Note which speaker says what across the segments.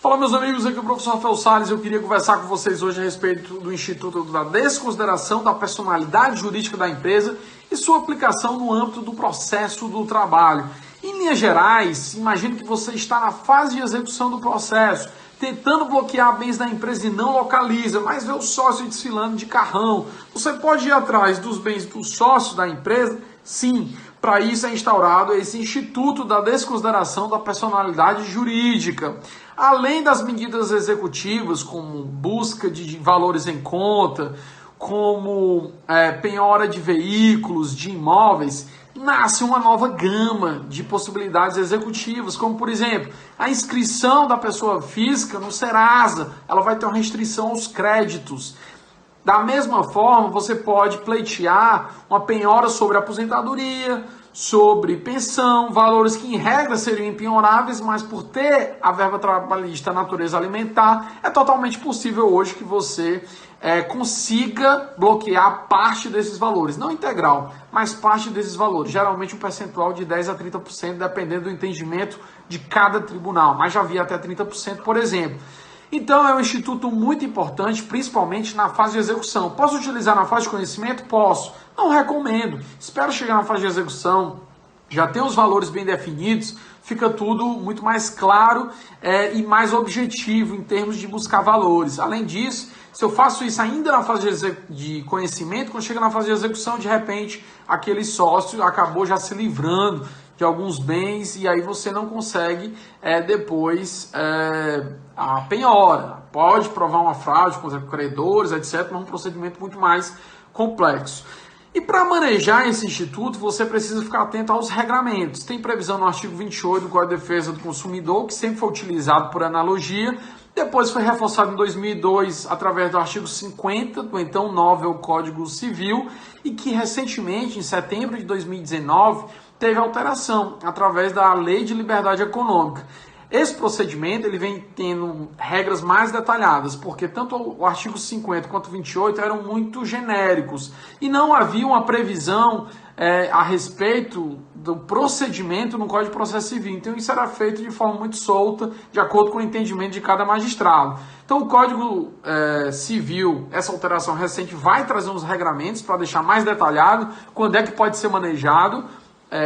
Speaker 1: Fala, meus amigos, aqui é o professor Rafael Salles. Eu queria conversar com vocês hoje a respeito do Instituto da Desconsideração da Personalidade Jurídica da Empresa e sua aplicação no âmbito do processo do trabalho. Em linhas gerais, imagine que você está na fase de execução do processo, tentando bloquear bens da empresa e não localiza, mas vê o sócio desfilando de carrão. Você pode ir atrás dos bens do sócio da empresa? Sim. Para isso é instaurado esse Instituto da Desconsideração da Personalidade Jurídica. Além das medidas executivas, como busca de valores em conta, como penhora de veículos, de imóveis, nasce uma nova gama de possibilidades executivas, como, por exemplo, a inscrição da pessoa física no Serasa. Ela vai ter uma restrição aos créditos. Da mesma forma, você pode pleitear uma penhora sobre aposentadoria, sobre pensão, valores que em regra seriam impenhoráveis, mas por ter a verba trabalhista natureza alimentar, é totalmente possível hoje que você consiga bloquear parte desses valores, não integral, mas parte desses valores, geralmente um percentual de 10 a 30%, dependendo do entendimento de cada tribunal, mas já havia até 30%, por exemplo. Então é um instituto muito importante, principalmente na fase de execução. Posso utilizar na fase de conhecimento? Posso. Não recomendo. Espero chegar na fase de execução, já tem os valores bem definidos, fica tudo muito mais claro e mais objetivo em termos de buscar valores. Além disso, se eu faço isso ainda na fase de conhecimento, quando chega na fase de execução, de repente, aquele sócio acabou já se livrando de alguns bens e aí você não consegue depois a penhora. Pode provar uma fraude contra credores, etc., mas é um procedimento muito mais complexo. E para manejar esse instituto, você precisa ficar atento aos regramentos. Tem previsão no artigo 28 do Código de Defesa do Consumidor, que sempre foi utilizado por analogia, depois foi reforçado em 2002 através do artigo 50 do então novel Código Civil e que recentemente, em setembro de 2019, teve alteração através da Lei de Liberdade Econômica. Esse procedimento ele vem tendo regras mais detalhadas, porque tanto o artigo 50 quanto o 28 eram muito genéricos e não havia uma previsão a respeito do procedimento no Código de Processo Civil. Então isso era feito de forma muito solta, de acordo com o entendimento de cada magistrado. Então o Código Civil, essa alteração recente, vai trazer uns regramentos para deixar mais detalhado quando é que pode ser manejado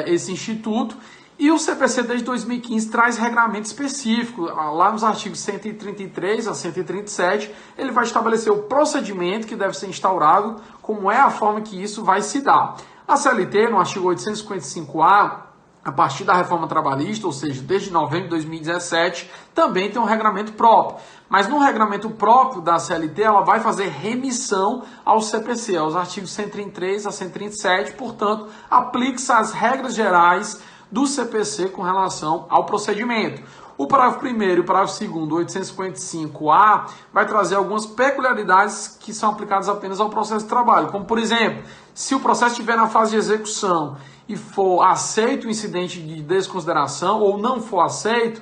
Speaker 1: esse instituto. E o CPC desde 2015 traz regramento específico, lá nos artigos 133 a 137, ele vai estabelecer o procedimento que deve ser instaurado, como é a forma que isso vai se dar. A CLT, no artigo 855-A, a partir da reforma trabalhista, ou seja, desde novembro de 2017, também tem um regramento próprio. Mas no regramento próprio da CLT, ela vai fazer remissão ao CPC, aos artigos 133 a 137, portanto, aplique-se às regras gerais do CPC com relação ao procedimento. O parágrafo 1º e o parágrafo 2º, 855-A, vai trazer algumas peculiaridades que são aplicadas apenas ao processo de trabalho, como, por exemplo, se o processo estiver na fase de execução e for aceito o incidente de desconsideração ou não for aceito,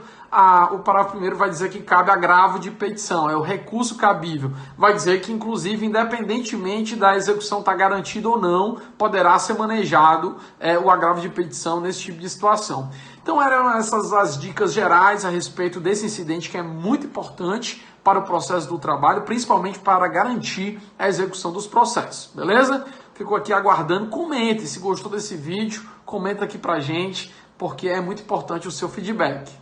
Speaker 1: o parágrafo 1º vai dizer que cabe agravo de petição, é o recurso cabível. Vai dizer que, inclusive, independentemente da execução estar garantida ou não, poderá ser manejado o agravo de petição nesse tipo de situação. Então, eram essas as dicas gerais a respeito desse incidente que é muito importante para o processo do trabalho, principalmente para garantir a execução dos processos, beleza? Fico aqui aguardando, comente, se gostou desse vídeo, comenta aqui pra gente, porque é muito importante o seu feedback.